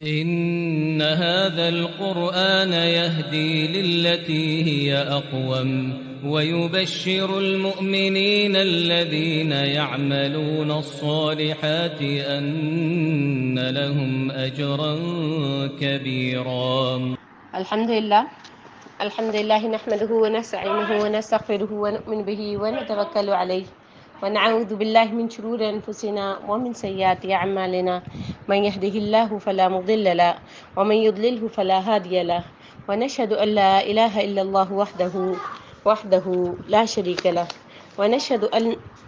إن هذا القرآن يهدي للتي هي أقوم ويبشر المؤمنين الذين يعملون الصالحات أن لهم أجرا كبيرا. الحمد لله نحمده ونستعينه ونستغفره ونؤمن به ونتوكل عليه ونعوذ بالله من شرور أنفسنا ومن سيئات أعمالنا من يهده الله فلا مضل له ومن يضلله فلا هادي له ونشهد أن لا إله إلا الله وحده لا شريك له ونشهد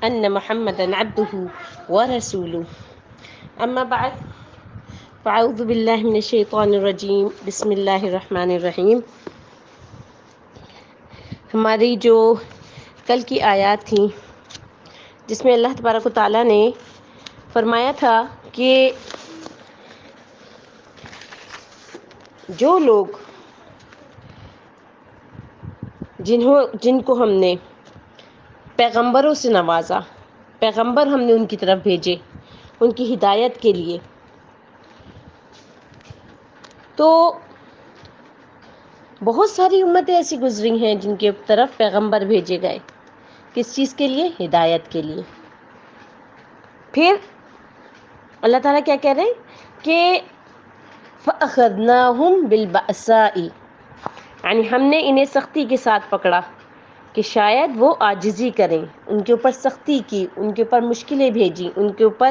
أن محمدا عبده ورسوله. أما بعد فأعوذ بالله من الشيطان الرجيم. بسم الله الرحمن الرحیم. ہماری جو کل کی آیات تھیں جس میں اللہ تبارک و تعالیٰ نے فرمایا تھا کہ جو لوگ جن کو ہم نے پیغمبروں سے نوازا، پیغمبر ہم نے ان کی طرف بھیجے ان کی ہدایت کے لیے، تو بہت ساری امتیں ایسی گزری ہیں جن کے طرف پیغمبر بھیجے گئے. کس چیز کے لیے؟ ہدایت کے لیے. پھر اللہ تعالیٰ کیا کہہ رہے ہیں کہ فَأَخَذْنَاهُمْ بِالْبَأْسَاءِ، یعنی ہم نے انہیں سختی کے ساتھ پکڑا کہ شاید وہ عاجزی کریں، ان کے اوپر سختی کی، ان کے اوپر مشکلیں بھیجی، ان کے اوپر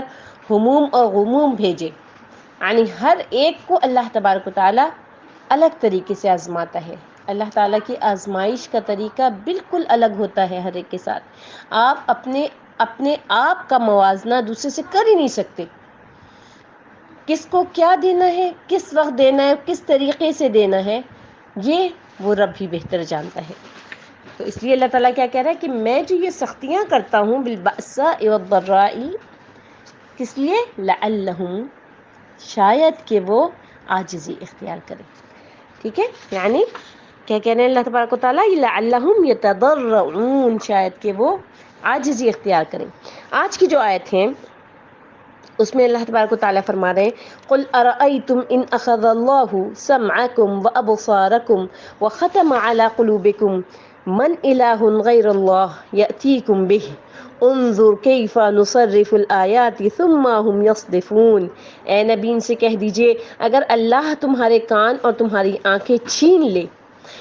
ہموم اور غموم بھیجے. یعنی ہر ایک کو اللہ تبارک و تعالیٰ الگ طریقے سے آزماتا ہے. اللہ تعالیٰ کی آزمائش کا طریقہ بالکل الگ ہوتا ہے ہر ایک کے ساتھ. آپ اپنے آپ کا موازنہ دوسرے سے کر ہی نہیں سکتے. کس کو کیا دینا ہے، کس وقت دینا ہے، کس طریقے سے دینا ہے، یہ وہ رب ہی بہتر جانتا ہے. تو اس لیے اللہ تعالیٰ کیا کہہ رہا ہے کہ میں جو یہ سختیاں کرتا ہوں بالبأساء والضراء، کس لیے؟ لعلہم، شاید کہ وہ عاجزی اختیار کریں. ٹھیک ہے، یعنی کیا کہہ رہے ہیں اللہ تبارک و تعالیٰ؟ لعلہم یتضرعون، شاید کہ وہ عاجزی اختیار کریں. آج کی جو آیت ہے اس میں اللہ تبارک و تعالیٰ فرما رہے ہیں قل ارأیتم ان اخذ اللہ سمعکم وابصارکم وختم علی قلوبکم من الہ غیر اللہ یأتیکم بہ انظر کیف نصرف الآیات ثم هم یصدفون. اے نبی ان سے کہہ دیجئے اگر اللہ تمہارے کان اور تمہاری آنکھیں چھین لے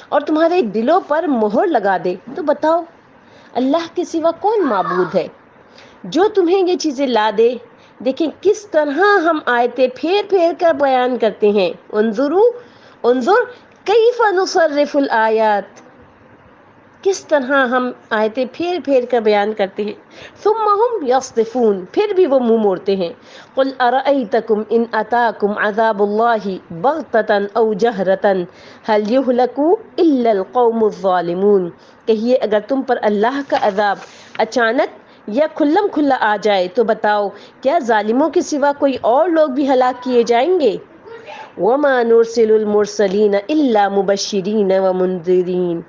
اور تمہارے دلوں پر مہر لگا دے تو بتاؤ اللہ کے سوا کون معبود ہے جو تمہیں یہ چیزیں لا دے. دیکھیں کس طرح ہم آیتیں پھیر پھیر کر بیان کرتے ہیں. انظر کیف نصرف الآیات، کس طرح ہم آیتیں پھیر پھیر کر بیان کرتے ہیں. ثم هم یصدفون، پھر بھی وہ منہ موڑتے ہیں. قل ارأیتکم ان اتاکم عذاب اللہ بغتۃ او جہرۃ هل یہلک الا القوم الظالمون. کہیے اگر تم پر اللہ کا عذاب اچانک یا کھلم کھلا آ جائے تو بتاؤ کیا ظالموں کے سوا کوئی اور لوگ بھی ہلاک کیے جائیں گے؟ وما نرسل المرسلین الا مبشرین ومنذرین،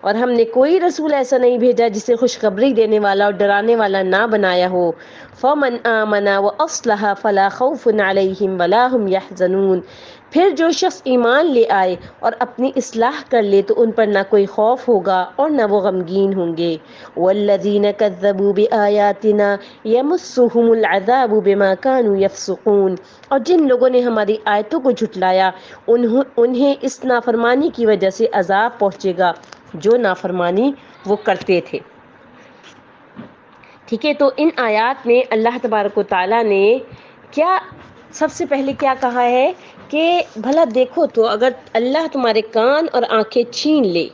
اور ہم نے کوئی رسول ایسا نہیں بھیجا جسے خوشخبری دینے والا اور ڈرانے والا نہ بنایا ہو. فمن آمن واصلح فلا خوف علیہم ولا هم یحزنون، پھر جو شخص ایمان لے آئے اور اپنی اصلاح کر لے تو ان پر نہ کوئی خوف ہوگا اور نہ وہ غمگین ہوں گے. والذین کذبوا بآیاتنا یمسهم العذاب بما كانوا یفسقون، اور جن لوگوں نے ہماری آیتوں کو جھٹلایا انہیں اس نافرمانی کی وجہ سے عذاب پہنچے گا جو نافرمانی وہ کرتے تھے. ٹھیک ہے، تو ان آیات میں اللہ تبارک و تعالیٰ نے کیا سب سے پہلے کیا کہا ہے کہ بھلا دیکھو تو اگر اللہ تمہارے کان اور آنکھیں چھین لے،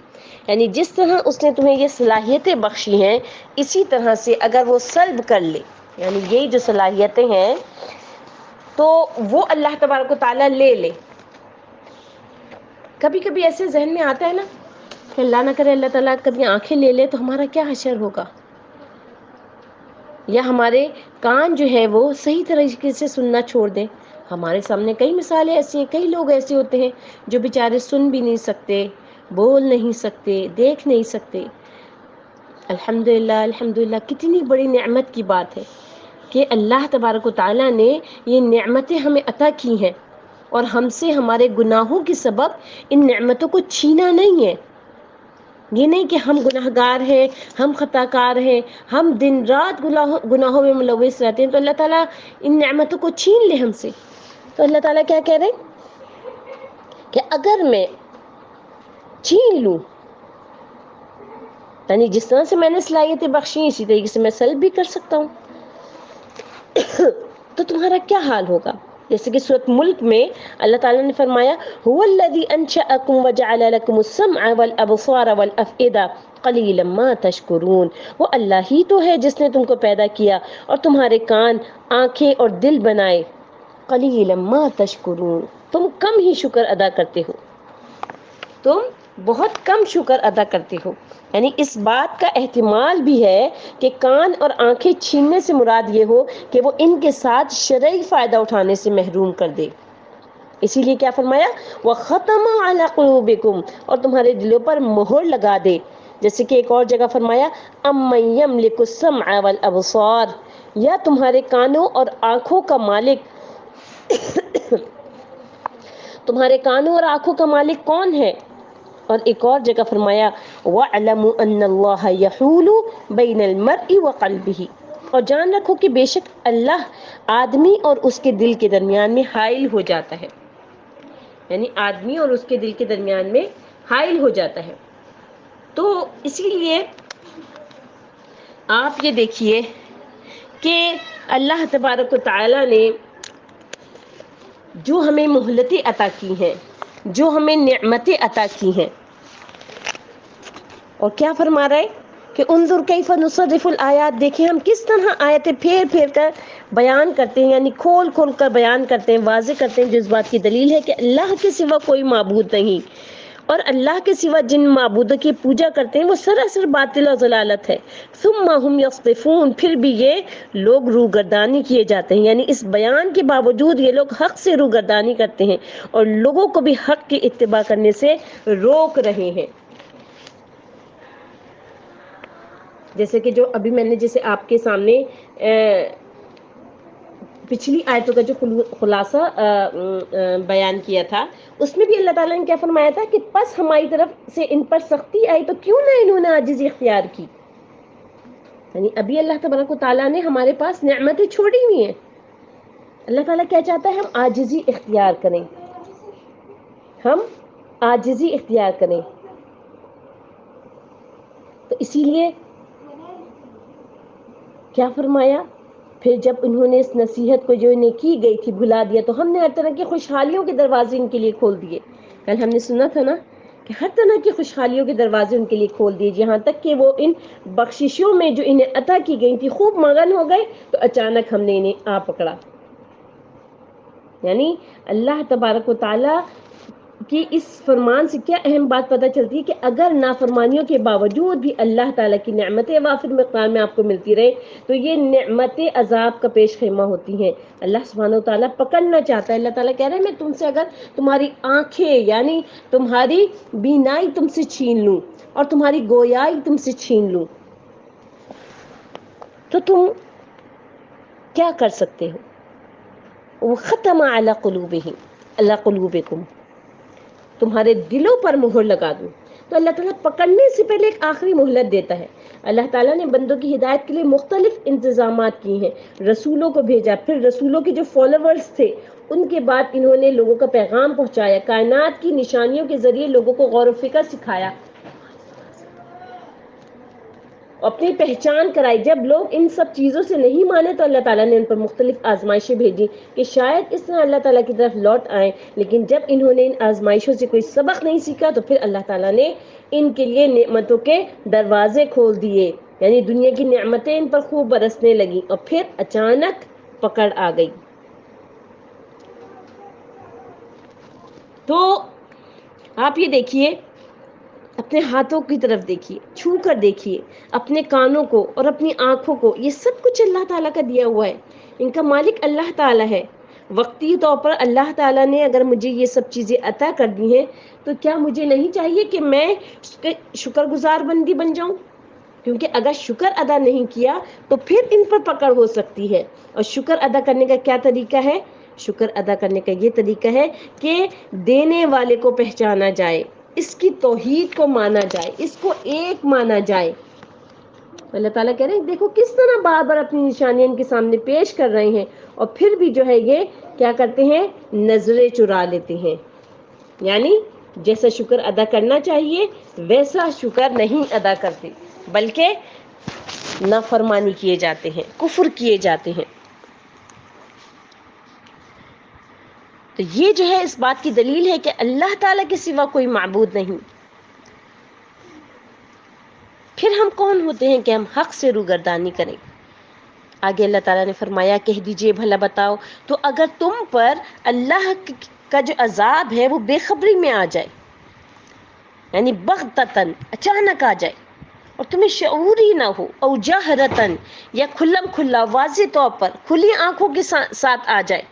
یعنی جس طرح اس نے تمہیں یہ صلاحیتیں بخشی ہیں اسی طرح سے اگر وہ سلب کر لے، یعنی یہی جو صلاحیتیں ہیں تو وہ اللہ تبارک و تعالیٰ لے لے. کبھی کبھی ایسے ذہن میں آتا ہے نا کہ اللہ نہ کرے اللہ تعالیٰ کبھی آنکھیں لے لے تو ہمارا کیا حشر ہوگا، یا ہمارے کان جو ہے وہ صحیح طریقے سے سننا چھوڑ دیں. ہمارے سامنے کئی مثالیں ایسی ہیں، کئی لوگ ایسے ہوتے ہیں جو بیچارے سن بھی نہیں سکتے، بول نہیں سکتے، دیکھ نہیں سکتے. الحمدللہ کتنی بڑی نعمت کی بات ہے کہ اللہ تبارک و تعالیٰ نے یہ نعمتیں ہمیں عطا کی ہیں. اور ہم سے ہمارے گناہوں کے سبب ان نعمتوں کو چھینا نہیں ہے. یہ نہیں کہ ہم گناہگار ہیں، ہم خطا کار ہیں، ہم دن رات گناہوں میں ملوث رہتے ہیں تو اللہ تعالیٰ ان نعمتوں کو چھین لے ہم سے. تو اللہ تعالیٰ کیا کہہ رہے ہیں کہ اگر میں چھین لوں، یعنی جس طرح سے میں نے صلاحیتیں بخشی اسی طریقے سے میں سلب بھی کر سکتا ہوں، تو تمہارا کیا حال ہوگا. جیسے کہ سورۃ ملک میں اللہ تعالیٰ نے فرمایا هو الذی انشأکم وجعل لکم السمع والابصار والافئدہ قلیلا ما تشکرون. وہ اللہ ہی تو ہے جس نے تم کو پیدا کیا اور تمہارے کان، آنکھیں اور دل بنائے. قلیلا ما تشکرون، تم کم ہی شکر ادا کرتے ہو، تم بہت کم شکر ادا کرتے ہو. یعنی اس بات کا احتمال بھی ہے کہ کان اور آنکھیں چھیننے سے مراد یہ ہو کہ وہ ان کے ساتھ شرعی فائدہ اٹھانے سے محروم کر دے. اسی لیے کیا فرمایا وَخَتَمَ عَلَى قُلُوبِكُمْ، اور تمہارے دلوں پر مہر لگا دے. جیسے کہ ایک اور جگہ فرمایا أَمَّن يَمْلِكُ السَّمْعَ وَالْأَبْصَارَ، یا تمہارے کانوں اور آنکھوں کا مالک تمہارے کانوں اور آنکھوں کا مالک کون ہے. اور ایک اور جگہ فرمایا وَاعْلَمُوا أَنَّ اللَّهَ يَحُولُ بَيْنَ الْمَرْءِ وَقَلْبِهِ، اور جان رکھو کہ بے شک اللہ آدمی اور اس کے دل کے درمیان میں حائل ہو جاتا ہے. یعنی آدمی اور اس کے دل کے درمیان میں حائل ہو جاتا ہے. تو اسی لیے آپ یہ دیکھیے کہ اللہ تبارک و تعالی نے جو ہمیں مہلتیں عطا کی ہیں، جو ہمیں نعمتیں عطا کی ہیں، اور کیا فرما رہا ہے کہ انظر کیف نصرف الآیات، دیکھیں ہم کس طرح آیتیں پھیر پھیر کر بیان کرتے ہیں، یعنی کھول کھول کر بیان کرتے ہیں، واضح کرتے ہیں، جس بات کی دلیل ہے کہ اللہ کے سوا کوئی معبود نہیں، اور اللہ کے سوا جن معبودوں کی پوجا کرتے ہیں وہ سراسر باطل و ضلالت ہے. ثم هم يصطفون، پھر بھی یہ لوگ روگردانی کیے جاتے ہیں. یعنی اس بیان کے باوجود یہ لوگ حق سے روگردانی کرتے ہیں اور لوگوں کو بھی حق کی اتباع کرنے سے روک رہے ہیں. جیسے کہ جو ابھی میں نے جیسے آپ کے سامنے پچھلی آیتوں کا جو خلاصہ بیان کیا تھا، اس میں بھی اللہ تعالیٰ نے کیا فرمایا تھا کہ پس ہماری طرف سے ان پر سختی آئی تو کیوں نہ انہوں نے عاجزی اختیار کی. یعنی ابھی اللہ تبارک و تعالیٰ نے ہمارے پاس نعمتیں چھوڑی ہوئی ہیں. اللہ تعالیٰ کیا چاہتا ہے؟ ہم عاجزی اختیار کریں، ہم عاجزی اختیار کریں. تو اسی لیے کیا فرمایا پھر جب انہوں نے اس نصیحت کو جو انہیں کی گئی تھی بھلا دیا تو ہم نے ہر طرح کی خوشحالیوں کے دروازے ان کے لیے کھول دیے. کل ہم نے سنا تھا نا کہ ہر طرح کی خوشحالیوں کے دروازے ان کے لیے کھول دیے، یہاں تک کہ وہ ان بخششوں میں جو انہیں عطا کی گئی تھی خوب مگن ہو گئے تو اچانک ہم نے انہیں آ پکڑا. یعنی اللہ تبارک و تعالی کی اس فرمان سے کیا اہم بات پتہ چلتی ہے کہ اگر نافرمانیوں کے باوجود بھی اللہ تعالیٰ کی نعمتیں وافر مقدار میں آپ کو ملتی رہے تو یہ نعمتیں عذاب کا پیش خیمہ ہوتی ہیں. اللہ سبحانہ و تعالیٰ پکڑنا چاہتا ہے. اللہ تعالیٰ کہہ رہے ہیں میں تم سے اگر تمہاری آنکھیں یعنی تمہاری بینائی تم سے چھین لوں اور تمہاری گویائی تم سے چھین لوں تو تم کیا کر سکتے ہو؟ وختم علی قلوبہم علی قلوبکم، تمہارے دلوں پر مہر لگا دوں. تو اللہ تعالیٰ پکڑنے سے پہلے ایک آخری مہلت دیتا ہے. اللہ تعالیٰ نے بندوں کی ہدایت کے لیے مختلف انتظامات کی ہیں، رسولوں کو بھیجا، پھر رسولوں کے جو فالوورز تھے ان کے بعد انہوں نے لوگوں کا پیغام پہنچایا، کائنات کی نشانیوں کے ذریعے لوگوں کو غور و فکر سکھایا، اپنی پہچان کرائی. جب لوگ ان سب چیزوں سے نہیں مانے تو اللہ تعالیٰ نے ان پر مختلف آزمائشیں بھیجی کہ شاید اس طرح اللہ تعالیٰ کی طرف لوٹ آئیں. لیکن جب انہوں نے ان آزمائشوں سے کوئی سبق نہیں سیکھا تو پھر اللہ تعالیٰ نے ان کے لیے نعمتوں کے دروازے کھول دیے، یعنی دنیا کی نعمتیں ان پر خوب برسنے لگیں اور پھر اچانک پکڑ آ گئی. تو آپ یہ دیکھیے، اپنے ہاتھوں کی طرف دیکھیے، چھو کر دیکھیے، اپنے کانوں کو اور اپنی آنکھوں کو، یہ سب کچھ اللہ تعالیٰ کا دیا ہوا ہے. ان کا مالک اللہ تعالیٰ ہے. وقتی طور پر اللہ تعالیٰ نے اگر مجھے یہ سب چیزیں عطا کر دی ہیں تو کیا مجھے نہیں چاہیے کہ میں شکر گزار بندی بن جاؤں؟ کیونکہ اگر شکر ادا نہیں کیا تو پھر ان پر پکڑ ہو سکتی ہے. اور شکر ادا کرنے کا کیا طریقہ ہے؟ شکر ادا کرنے کا یہ طریقہ ہے کہ دینے والے کو پہچانا جائے، اس کی توحید کو مانا جائے، اس کو ایک مانا جائے۔ اللہ تعالیٰ کہہ رہے ہیں دیکھو کس طرح بار بار اپنی نشانیاں ان کے سامنے پیش کر رہے ہیں، اور پھر بھی جو ہے یہ کیا کرتے ہیں، نظریں چرا لیتے ہیں۔ یعنی جیسا شکر ادا کرنا چاہیے ویسا شکر نہیں ادا کرتے، بلکہ نافرمانی کیے جاتے ہیں، کفر کیے جاتے ہیں۔ تو یہ جو ہے اس بات کی دلیل ہے کہ اللہ تعالیٰ کے سوا کوئی معبود نہیں۔ پھر ہم کون ہوتے ہیں کہ ہم حق سے روگردانی کریں؟ آگے اللہ تعالیٰ نے فرمایا کہہ دیجئے بھلا بتاؤ تو اگر تم پر اللہ کا جو عذاب ہے وہ بے خبری میں آ جائے، یعنی بغتتاً اچانک آ جائے اور تمہیں شعور ہی نہ ہو، او جہرتاً یا کھلم کھلا واضح طور پر کھلی آنکھوں کے ساتھ آ جائے،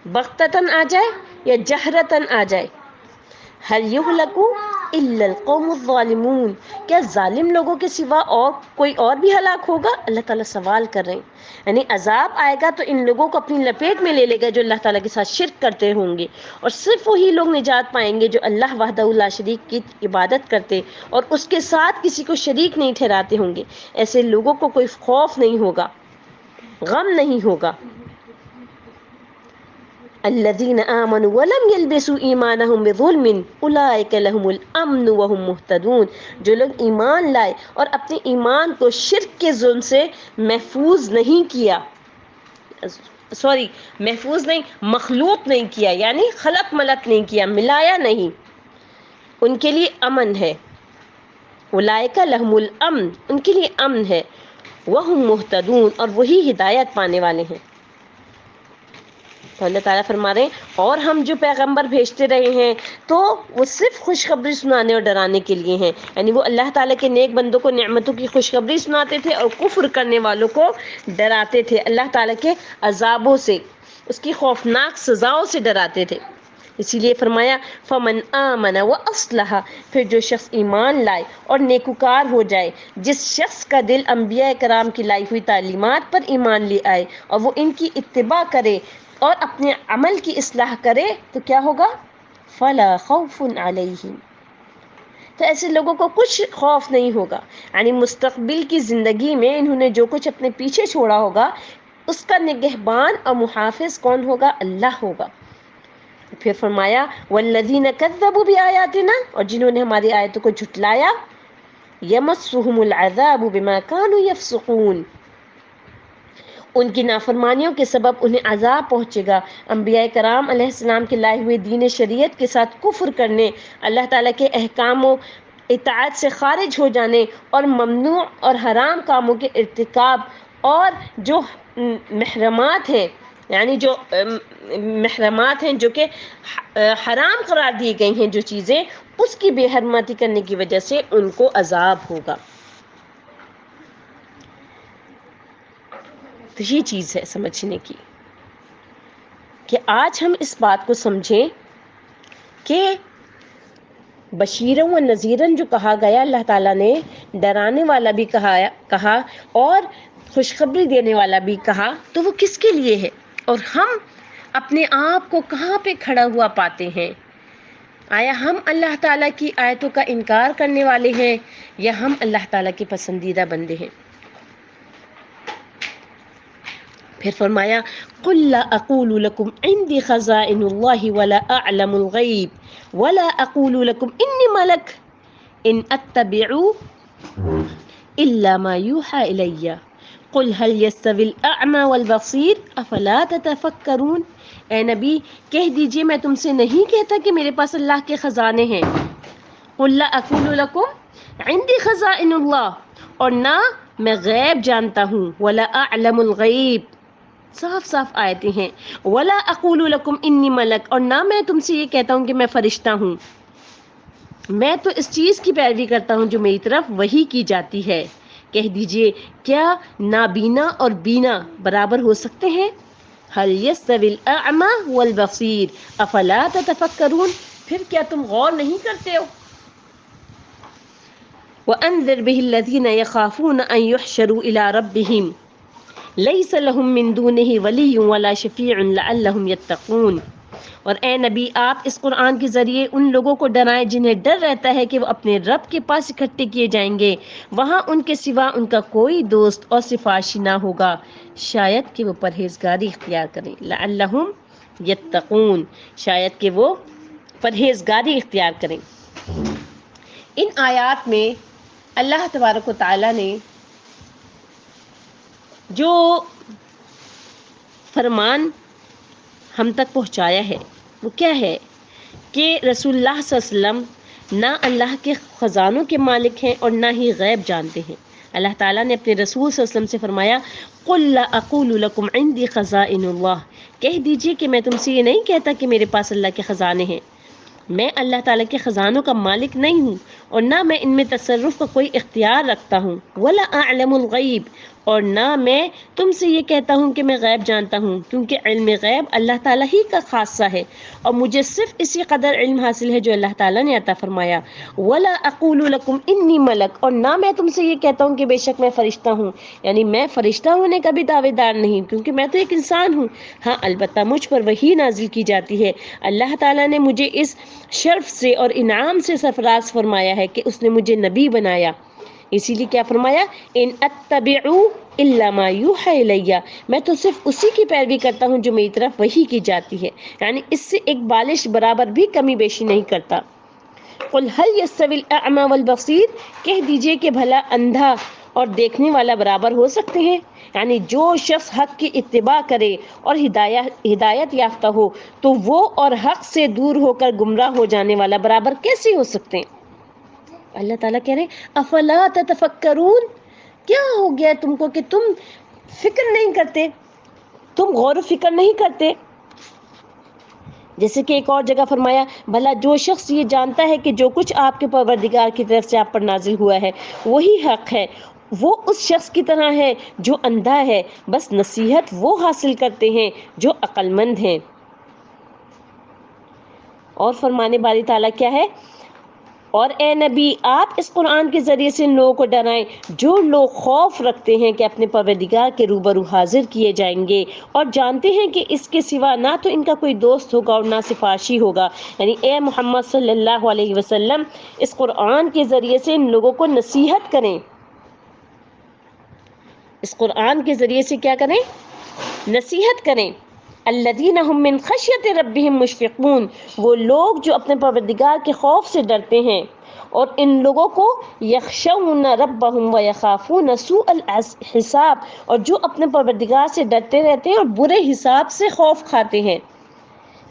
بغتتاً آ جائے یا جہرتاً آ جائے، هل یہلک الا القوم الظالمون، کیا ظالم لوگوں کے سوا اور کوئی اور بھی ہلاک ہوگا؟ اللہ تعالیٰ سوال کر رہے ہیں، یعنی عذاب آئے گا تو ان لوگوں کو اپنی لپیٹ میں لے لے گا جو اللہ تعالیٰ کے ساتھ شرک کرتے ہوں گے، اور صرف وہی لوگ نجات پائیں گے جو اللہ وحدہ لا شریک کی عبادت کرتے اور اس کے ساتھ کسی کو شریک نہیں ٹھہراتے ہوں گے۔ ایسے لوگوں کو کوئی خوف نہیں ہوگا، غم نہیں ہوگا۔ الذين آمنوا ولم يلبسوا ایمانهم بظلم اولئک لهم الامن وهم مهتدون، جو لوگ ایمان لائے اور اپنے ایمان کو شرک کے ظلم سے محفوظ نہیں کیا، محفوظ نہیں، مخلوط نہیں کیا، یعنی خلط ملط نہیں کیا، ملایا نہیں، ان کے لیے امن ہے۔ اولئک لهم الامن، ان کے لیے امن ہے، وهم مهتدون، اور وہی ہدایت پانے والے ہیں۔ تو اللہ تعالیٰ فرما رہے ہیں اور ہم جو پیغمبر بھیجتے رہے ہیں تو وہ صرف خوشخبری سنانے اور ڈرانے کے لیے ہیں، یعنی وہ اللہ تعالیٰ کے نیک بندوں کو نعمتوں کی خوشخبری سناتے تھے اور کفر کرنے والوں کو ڈراتے تھے، اللہ تعالیٰ کے عذابوں سے، اس کی خوفناک سزاؤں سے ڈراتے تھے۔ اسی لیے فرمایا فمن آمن واصلح، پھر جو شخص ایمان لائے اور نیکوکار ہو جائے، جس شخص کا دل انبیاء کرام کی لائی ہوئی تعلیمات پر ایمان لے آئے اور وہ ان کی اتباع کرے اور اپنے عمل کی اصلاح کرے تو کیا ہوگا؟ فلا خوف علیہم، تو ایسے لوگوں کو کچھ خوف نہیں ہوگا، یعنی مستقبل کی زندگی میں انہوں نے جو کچھ اپنے پیچھے چھوڑا ہوگا اس کا نگہبان اور محافظ کون ہوگا؟ اللہ ہوگا۔ پھر فرمایا والذین کذبوا بآیاتنا، اور جنہوں نے ہماری آیتوں کو جھٹلایا، یمسهم العذاب بما كانوا یفسقون، ان کی نافرمانیوں کے سبب انہیں عذاب پہنچے گا۔ انبیاء کرام علیہ السلام کے لائے ہوئے دین شریعت کے ساتھ کفر کرنے، اللہ تعالیٰ کے احکام و اطاعت سے خارج ہو جانے اور ممنوع اور حرام کاموں کے ارتکاب، اور جو محرمات ہیں، یعنی جو محرمات ہیں جو کہ حرام قرار دی گئی ہیں جو چیزیں، اس کی بے حرمتی کرنے کی وجہ سے ان کو عذاب ہوگا۔ تو یہ چیز ہے سمجھنے کی کہ آج ہم اس بات کو سمجھیں کہ بشیرن و نذیرن جو کہا گیا، اللہ تعالیٰ نے ڈرانے والا بھی کہا اور خوشخبری دینے والا بھی کہا، تو وہ کس کے لیے ہے؟ اور ہم اپنے آپ کو کہاں پہ کھڑا ہوا پاتے ہیں؟ آیا ہم اللہ تعالیٰ کی آیتوں کا انکار کرنے والے ہیں یا ہم اللہ تعالیٰ کے پسندیدہ بندے ہیں؟ پھر فرمایا قل لا اقول لكم عندي خزائن الله ولا اعلم الغيب ولا اقول لكم اني ملك ان اتبع الا ما يوحى الي قل هل يستوي الاعمى والبصير افلا تتفكرون، اے نبی کہہ دیجئے میں تم سے نہیں کہتا کہ میرے پاس اللہ کے خزانے ہیں، قل لا اقول لكم عندي خزائن الله، اور نہ میں غیب جانتا ہوں، ولا اعلم الغیب، صاف صاف آیتیں ہیں، ولا اقول لکم انی ملک، اور نہ میں تم سے یہ کہتا ہوں کہ میں فرشتہ ہوں، میں تو اس چیز کی پیروی کرتا ہوں جو میری طرف وحی کی جاتی ہے۔ کہہ دیجئے کیا نابینا اور بینا برابر ہو سکتے ہیں؟ هل يستوي الاعمى والبصير افلا تتفکرون، پھر کیا تم غور نہیں کرتے ہو؟ وانذر به الذين يخافون ان يحشروا الى ربهم لیس لہم من دونہ ولی ولا شفیع لعلہم یتقون۔ اور اے نبی آپ اس قرآن کے ذریعے ان لوگوں کو ڈرائیں جنہیں ڈر رہتا ہے کہ وہ اپنے رب کے پاس اکٹھے کیے جائیں گے، وہاں ان کے سوا ان کا کوئی دوست اور سفارشی نہ ہوگا، شاید کہ وہ پرہیزگاری اختیار کریں، لعلہم یتقون، شاید کہ وہ پرہیزگاری اختیار کریں۔ ان آیات میں اللہ تبارک و تعالی نے جو فرمان ہم تک پہنچایا ہے وہ کیا ہے کہ رسول اللہ صلی اللہ علیہ وسلم نہ اللہ کے خزانوں کے مالک ہیں اور نہ ہی غیب جانتے ہیں۔ اللہ تعالیٰ نے اپنے رسول صلی اللہ علیہ وسلم سے فرمایا قُلْ لَا أَقُولُ لَكُمْ عِنْدِي خَزَائِنُ اللَّهِ، کہہ دیجئے کہ میں تم سے یہ نہیں کہتا کہ میرے پاس اللہ کے خزانے ہیں، میں اللہ تعالیٰ کے خزانوں کا مالک نہیں ہوں اور نہ میں ان میں تصرف کا کوئی اختیار رکھتا ہوں، وَلَا أَعْلَمُ الْغَيْبِ، اور نہ میں تم سے یہ کہتا ہوں کہ میں غیب جانتا ہوں، کیونکہ علم غیب اللہ تعالیٰ ہی کا خاصہ ہے اور مجھے صرف اسی قدر علم حاصل ہے جو اللہ تعالیٰ نے عطا فرمایا۔ وَلَا أَقُولُ لَكُمْ إِنِّي مَلَكٌ، اور نہ میں تم سے یہ کہتا ہوں کہ بے شک میں فرشتہ ہوں، یعنی میں فرشتہ ہونے کا بھی دعوے دار نہیں، کیونکہ میں تو ایک انسان ہوں، ہاں البتہ مجھ پر وحی نازل کی جاتی ہے۔ اللہ تعالیٰ نے مجھے اس شرف سے اور انعام سے سرفراز فرمایا ہے کہ اس نے مجھے نبی بنایا، اسی لیے کیا فرمایا ان اتبع الا ما یوحی الی، میں تو صرف اسی کی پیروی کرتا ہوں جو میری طرف وحی کی جاتی ہے، یعنی اس سے ایک بالش برابر بھی کمی بیشی نہیں کرتا۔ قل هل يستوي الاعمى والبصير، کہہ دیجئے کہ بھلا اندھا اور دیکھنے والا برابر ہو سکتے ہیں، یعنی جو شخص حق کی اتباع کرے اور ہدایت یافتہ ہو تو وہ اور حق سے دور ہو کر گمراہ ہو جانے والا برابر کیسے ہو سکتے ہیں؟ اللہ تعالیٰ کہہ رہے ہیں افلا تتفکرون، کیا ہو گیا تم کو کہ تم فکر نہیں کرتے، تم غور و فکر نہیں کرتے۔ جیسے کہ ایک اور جگہ فرمایا بھلا جو شخص یہ جانتا ہے کہ جو کچھ آپ کے پروردگار کی طرف سے آپ پر نازل ہوا ہے وہی حق ہے، وہ اس شخص کی طرح ہے جو اندھا ہے، بس نصیحت وہ حاصل کرتے ہیں جو عقل مند ہیں۔ اور فرمانے باری تعالیٰ کیا ہے، اور اے نبی آپ اس قرآن کے ذریعے سے ان لوگوں کو ڈرائیں جو لوگ خوف رکھتے ہیں کہ اپنے پروردگار کے روبرو حاضر کیے جائیں گے اور جانتے ہیں کہ اس کے سوا نہ تو ان کا کوئی دوست ہوگا اور نہ سفارشی ہوگا، یعنی اے محمد صلی اللہ علیہ وسلم اس قرآن کے ذریعے سے ان لوگوں کو نصیحت کریں، اس قرآن کے ذریعے سے کیا کریں، نصیحت کریں۔ الذین هم من خشیت ربهم مشفقون، وہ لوگ جو اپنے پروردگار کے خوف سے ڈرتے ہیں، اور ان لوگوں کو یخشون ربهم ویخافون سوء الحساب، اور جو اپنے پروردگار سے ڈرتے رہتے ہیں اور برے حساب سے خوف کھاتے ہیں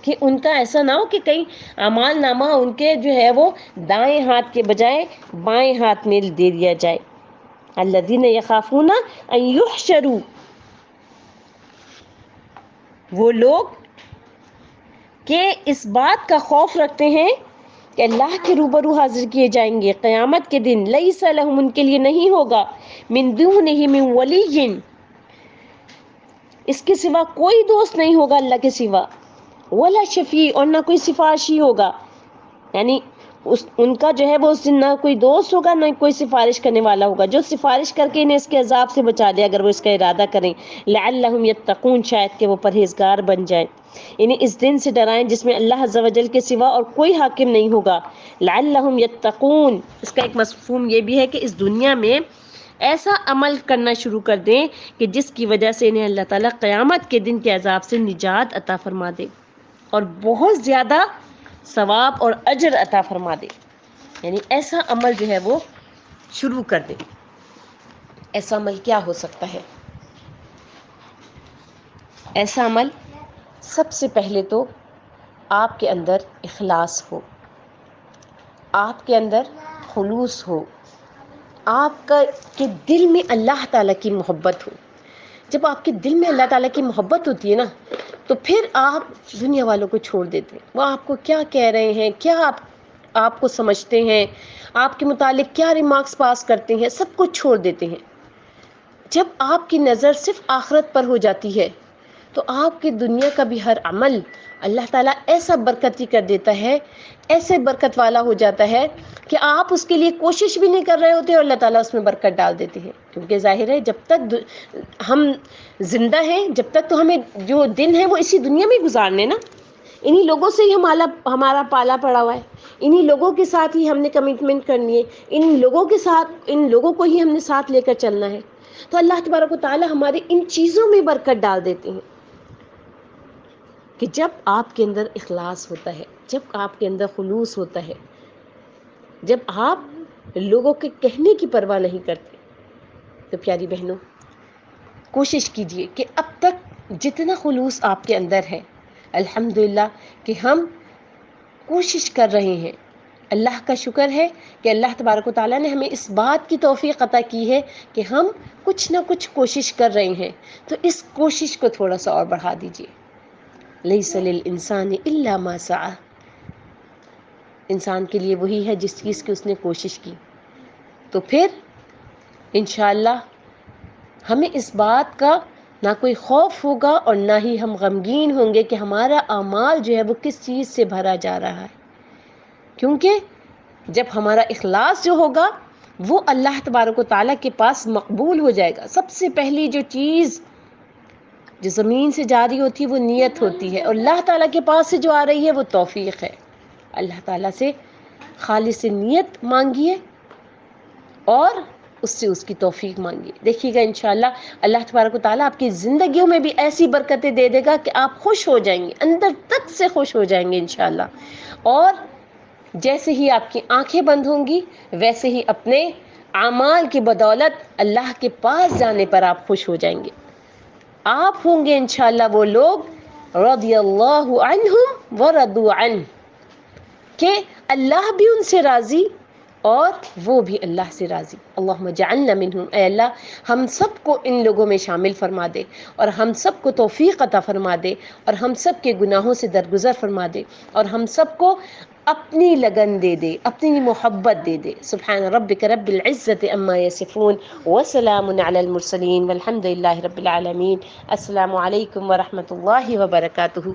کہ ان کا ایسا نہ ہو کہ کہیں اعمال نامہ ان کے جو ہے وہ دائیں ہاتھ کے بجائے بائیں ہاتھ میں دے دیا جائے۔ الذین یخافون ان یحشروا، وہ لوگ کہ اس بات کا خوف رکھتے ہیں کہ اللہ کے روبرو حاضر کیے جائیں گے قیامت کے دن، لیس لہم ان کے لیے نہیں ہوگا من دونہ من ولی، اس کے سوا کوئی دوست نہیں ہوگا اللہ کے سوا، ولا شفیع، اور نہ کوئی سفارشی ہوگا، یعنی ان کا جو ہے وہ اس دن نہ کوئی دوست ہوگا نہ کوئی سفارش کرنے والا ہوگا جو سفارش کر کے انہیں اس کے عذاب سے بچا دے اگر وہ اس کا ارادہ کریں، لعلہم یتقون، شاید کہ وہ پرہیزگار بن جائیں، انہیں اس دن سے ڈرائیں جس میں اللہ عز و جل کے سوا اور کوئی حاکم نہیں ہوگا، لعلہم یتقون۔ اس کا ایک مفہوم یہ بھی ہے کہ اس دنیا میں ایسا عمل کرنا شروع کر دیں کہ جس کی وجہ سے انہیں اللہ تعالیٰ قیامت کے دن کے عذاب سے نجات عطا فرما دے اور بہت زیادہ ثواب اور اجر عطا فرما دے، یعنی ایسا عمل جو ہے وہ شروع کر دے۔ ایسا عمل کیا ہو سکتا ہے؟ ایسا عمل سب سے پہلے تو آپ کے اندر اخلاص ہو، آپ کے اندر خلوص ہو، آپ کے دل میں اللہ تعالیٰ کی محبت ہو۔ جب آپ کے دل میں اللہ تعالیٰ کی محبت ہوتی ہے نا تو پھر آپ دنیا والوں کو چھوڑ دیتے ہیں، وہ آپ کو کیا کہہ رہے ہیں، کیا آپ کو سمجھتے ہیں، آپ کے متعلق کیا ریمارکس پاس کرتے ہیں، سب کچھ چھوڑ دیتے ہیں۔ جب آپ کی نظر صرف آخرت پر ہو جاتی ہے تو آپ کی دنیا کا بھی ہر عمل اللہ تعالیٰ ایسا برکتی کر دیتا ہے، ایسے برکت والا ہو جاتا ہے کہ آپ اس کے لیے کوشش بھی نہیں کر رہے ہوتے اور اللہ تعالیٰ اس میں برکت ڈال دیتے ہیں. کیونکہ ظاہر ہے جب تک ہم زندہ ہیں، جب تک تو ہمیں جو دن ہے وہ اسی دنیا میں گزارنے نا. انہی لوگوں سے ہی ہمارا پالا پڑا ہوا ہے، انہی لوگوں کے ساتھ ہی ہم نے کمٹمنٹ کرنی ہے، ان لوگوں کے ساتھ، ان لوگوں کو ہی ہم نے ساتھ لے کر چلنا ہے. تو اللہ تبارک و تعالی ہمارے ان چیزوں میں برکت ڈال دیتے ہیں کہ جب آپ کے اندر اخلاص ہوتا ہے، جب آپ کے اندر خلوص ہوتا ہے، جب آپ لوگوں کے کہنے کی پرواہ نہیں کرتے. تو پیاری بہنوں، کوشش کیجئے کہ اب تک جتنا خلوص آپ کے اندر ہے، الحمدللہ کہ ہم کوشش کر رہے ہیں. اللہ کا شکر ہے کہ اللہ تبارک و تعالیٰ نے ہمیں اس بات کی توفیق عطا کی ہے کہ ہم کچھ نہ کچھ کوشش کر رہے ہیں. تو اس کوشش کو تھوڑا سا اور بڑھا دیجئے. لیس للانسان الا ما سعى، انسان کے لیے وہی ہے جس چیز کی اس نے کوشش کی. تو پھر انشاءاللہ ہمیں اس بات کا نہ کوئی خوف ہوگا اور نہ ہی ہم غمگین ہوں گے کہ ہمارا اعمال جو ہے وہ کس چیز سے بھرا جا رہا ہے. کیونکہ جب ہمارا اخلاص جو ہوگا وہ اللہ تبارک و تعالیٰ کے پاس مقبول ہو جائے گا. سب سے پہلی جو چیز جو زمین سے جاری ہوتی ہے وہ نیت ہوتی ہے، اور اللہ تعالیٰ کے پاس سے جو آ رہی ہے وہ توفیق ہے. اللہ تعالیٰ سے خالص نیت مانگیے اور اس سے اس کی توفیق مانگیے. دیکھیے گا انشاءاللہ اللہ تبارک و تعالیٰ آپ کی زندگیوں میں بھی ایسی برکتیں دے دے گا کہ آپ خوش ہو جائیں گے، اندر تک سے خوش ہو جائیں گے انشاءاللہ. اور جیسے ہی آپ کی آنکھیں بند ہوں گی ویسے ہی اپنے اعمال کی بدولت اللہ کے پاس جانے پر آپ خوش ہو جائیں گے. آپ ہوں گے انشاءاللہ وہ لوگ رضی اللہ عنہم ورضوا عنہ، کہ اللہ بھی ان سے راضی اور وہ بھی اللہ سے راضی. اللہم اجعلنا منہم. اے اللہ ہم سب کو ان لوگوں میں شامل فرما دے اور ہم سب کو توفیق عطا فرما دے اور ہم سب کے گناہوں سے درگزر فرما دے اور ہم سب کو اپنی لگن دے دے، اپنی محبت دے دے. سبحان ربک رب العزت عما یصفون وسلام علی المرسلین والحمد للہ رب العالمین. السلام علیکم ورحمۃ اللہ وبرکاتہ.